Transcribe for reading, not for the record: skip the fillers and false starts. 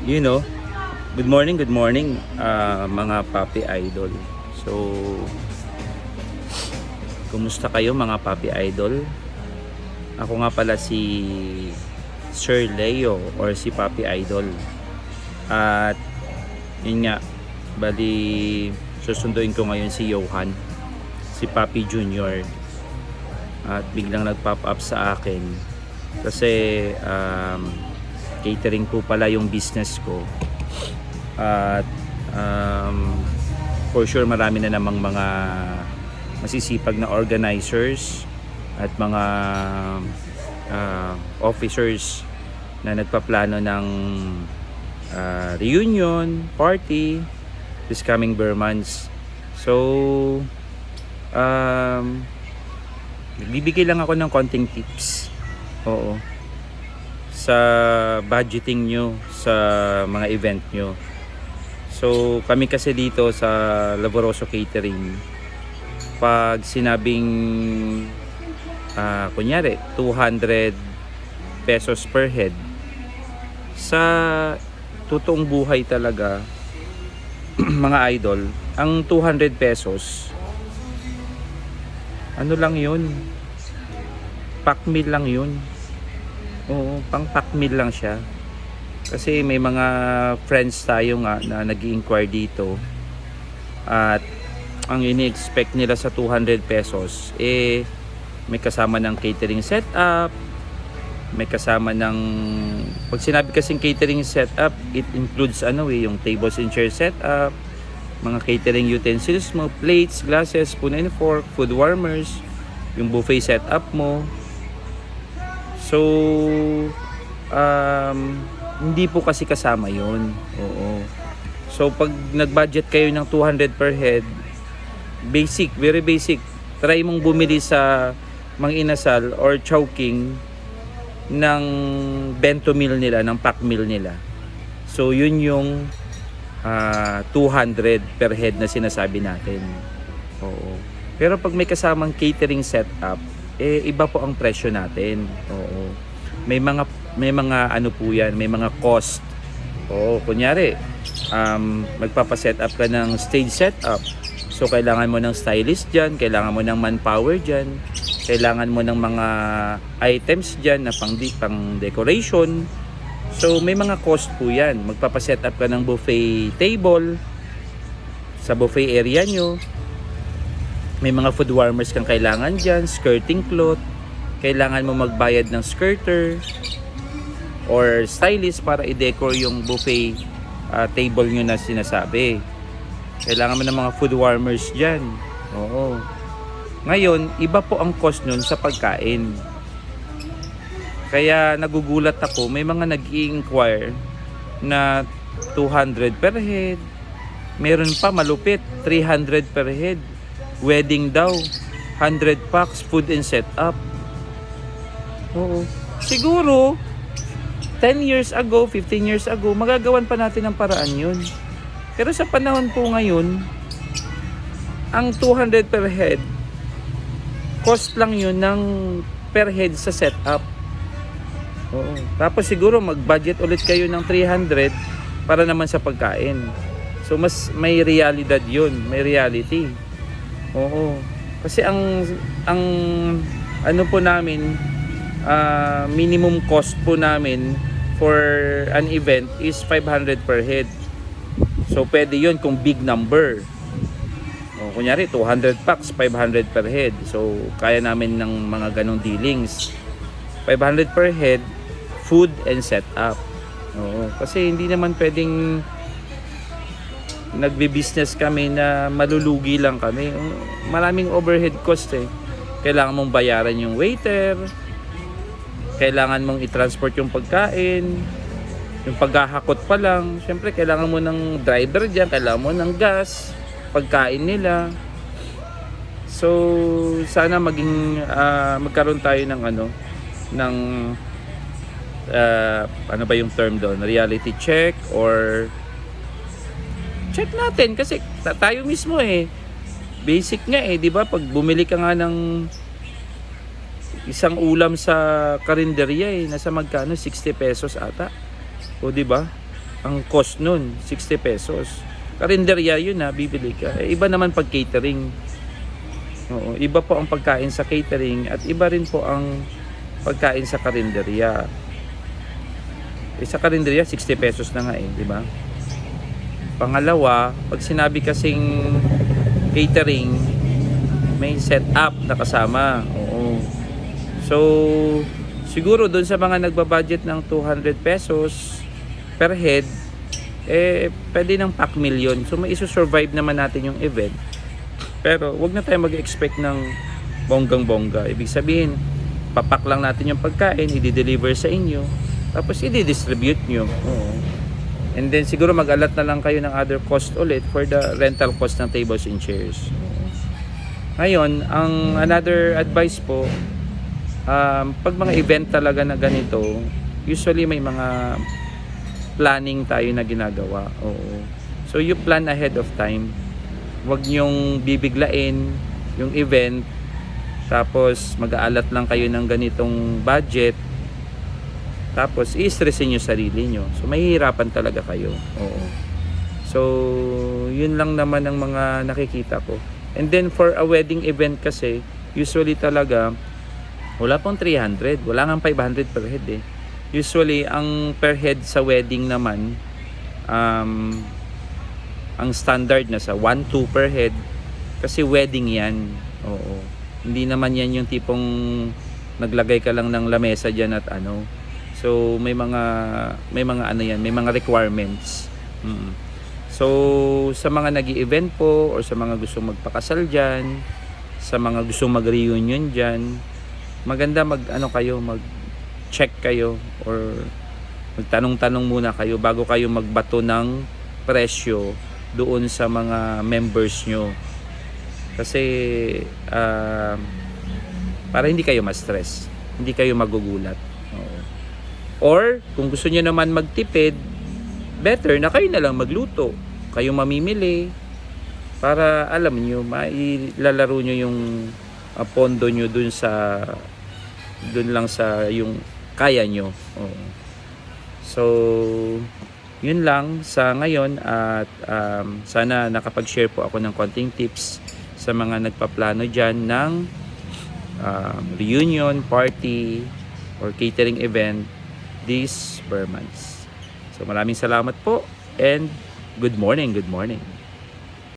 you know, good morning, mga Papi Idol. So, kumusta kayo mga Papi Idol? Ako nga pala si Sir Leo or si Papi Idol. At yun nga, bali susunduin ko ngayon si Johan, si Papi Junior. At biglang nag-pop up sa akin kasi catering po pala yung business ko. At for sure marami na namang mga masisipag na organizers at mga officers na nagpaplano ng reunion party this coming Burr months. So bibigay lang ako ng konting tips. Oo. Sa budgeting nyo sa mga event nyo. So kami kasi dito sa Lavoroso Catering, pag sinabing kunyari 200 pesos per head, sa totoong buhay talaga mga idol, ang 200 pesos ano lang yun, pack meal lang yun. Oo, pang pack meal lang siya. Kasi may mga friends tayo nga na nag-i-inquire dito. At ang ini-expect nila sa 200 pesos, may kasama ng catering setup, may kasama ng, pag sinabi kasing catering setup, it includes yung tables and chair setup, mga catering utensils mo, plates, glasses, spoon and fork, food warmers, yung buffet setup mo. So, hindi po kasi kasama yun. Oo. So, pag nag-budget kayo ng 200 per head, basic, very basic. Try mong bumili sa Mang Inasal or Chowking ng bento meal nila, ng pack meal nila. So, yun yung 200 per head na sinasabi natin. Oo. Pero pag may kasamang catering setup, iba po ang presyo natin. Oo. May mga ano po yan, may mga cost. Oo, kunyari, magpapa-set up ka ng stage setup. So kailangan mo ng stylist diyan, kailangan mo ng manpower diyan, kailangan mo ng mga items diyan na pang decoration. So may mga cost po yan. Magpapa-set up ka ng buffet table sa buffet area nyo. May mga food warmers kang kailangan dyan, skirting cloth, kailangan mo magbayad ng skirter or stylist para i-decor yung buffet table nyo na sinasabi. Kailangan mo ng mga food warmers dyan. Oo. Ngayon, iba po ang cost nun sa pagkain. Kaya nagugulat ako, may mga nag-i-inquire na 200 per head, meron pa malupit, 300 per head. Wedding daw, 100 packs, food and setup. Oo. Siguro, 10 years ago, 15 years ago, magagawan pa natin ang paraan yun. Pero sa panahon po ngayon, ang 200 per head, cost lang yun ng per head sa setup. Oo. Tapos siguro mag-budget ulit kayo ng 300 para naman sa pagkain. So mas may realidad yun, may reality. Oo. Kasi ang ano po namin, minimum cost po namin for an event is 500 per head. So pwede yun kung big number. O, kunyari 200 packs, 500 per head. So kaya namin ng mga ganong dealings. 500 per head, food and setup. Oo. Kasi hindi naman pwedeng nagbi-business kami na malulugi lang kami. Maraming overhead cost eh. Kailangan mong bayaran yung waiter, kailangan mong i-transport yung pagkain, yung paghahakot pa lang. Siyempre kailangan mo ng driver dyan, kailangan mo ng gas, pagkain nila. So sana magkaroon tayo ng ano ba yung term doon, reality check or check natin kasi tayo mismo basic nga di ba, pag bumili ka nga ng isang ulam sa karinderya nasa magkano, 60 pesos ata, o di ba? ang cost nun, 60 pesos. Karinderya yun bibili ka. Iba naman pag catering. Oo, iba po ang pagkain sa catering at iba rin po ang pagkain sa karinderya. Sa karinderya, 60 pesos na nga di ba? Pangalawa, pag sinabi kasing catering, may setup na kasama. Oo. So, siguro doon sa mga nagbabudget ng 200 pesos per head, pwede ng pack million. So, may iso-survive naman natin yung event. Pero, wag na tayo mag-expect ng bonggang-bongga. Ibig sabihin, papak lang natin yung pagkain, i-deliver sa inyo, tapos i-distribute nyo. Oo. And then, siguro mag-alat na lang kayo ng other cost ulit for the rental cost ng tables and chairs. Oo. Ngayon, ang another advice po, pag mga event talaga na ganito, usually may mga planning tayo na ginagawa. Oo. So you plan ahead of time. Huwag nyong bibiglain yung event tapos mag-aalat lang kayo ng ganitong budget tapos i-stressin yung sarili nyo. So mahihirapan talaga kayo. Oo. So yun lang naman ang mga nakikita ko. And then for a wedding event kasi, usually talaga wala pong 300, wala nga 500 per head Usually, ang per head sa wedding naman, ang standard na sa 1-2 per head, kasi wedding yan. Oo. Hindi naman yan yung tipong naglagay ka lang ng lamesa dyan at ano. So, may mga ano yan, may mga requirements. So, sa mga nag-i-event po, or sa mga gustong magpakasal dyan, sa mga gustong mag-reunion dyan, maganda mag-check kayo or magtanong-tanong muna kayo bago kayo magbato ng presyo doon sa mga members nyo. Kasi para hindi kayo ma-stress, hindi kayo magugulat. Oo. Or kung gusto nyo naman magtipid, better na kayo na lang magluto. Kayo mamimili para alam nyo, mailalaro nyo yung pondo nyo dun lang sa yung kaya nyo. Oo. So, yun lang sa ngayon at sana nakapag-share po ako ng konting tips sa mga nagpaplano dyan ng reunion, party, or catering event these months. So, maraming salamat po and good morning, good morning.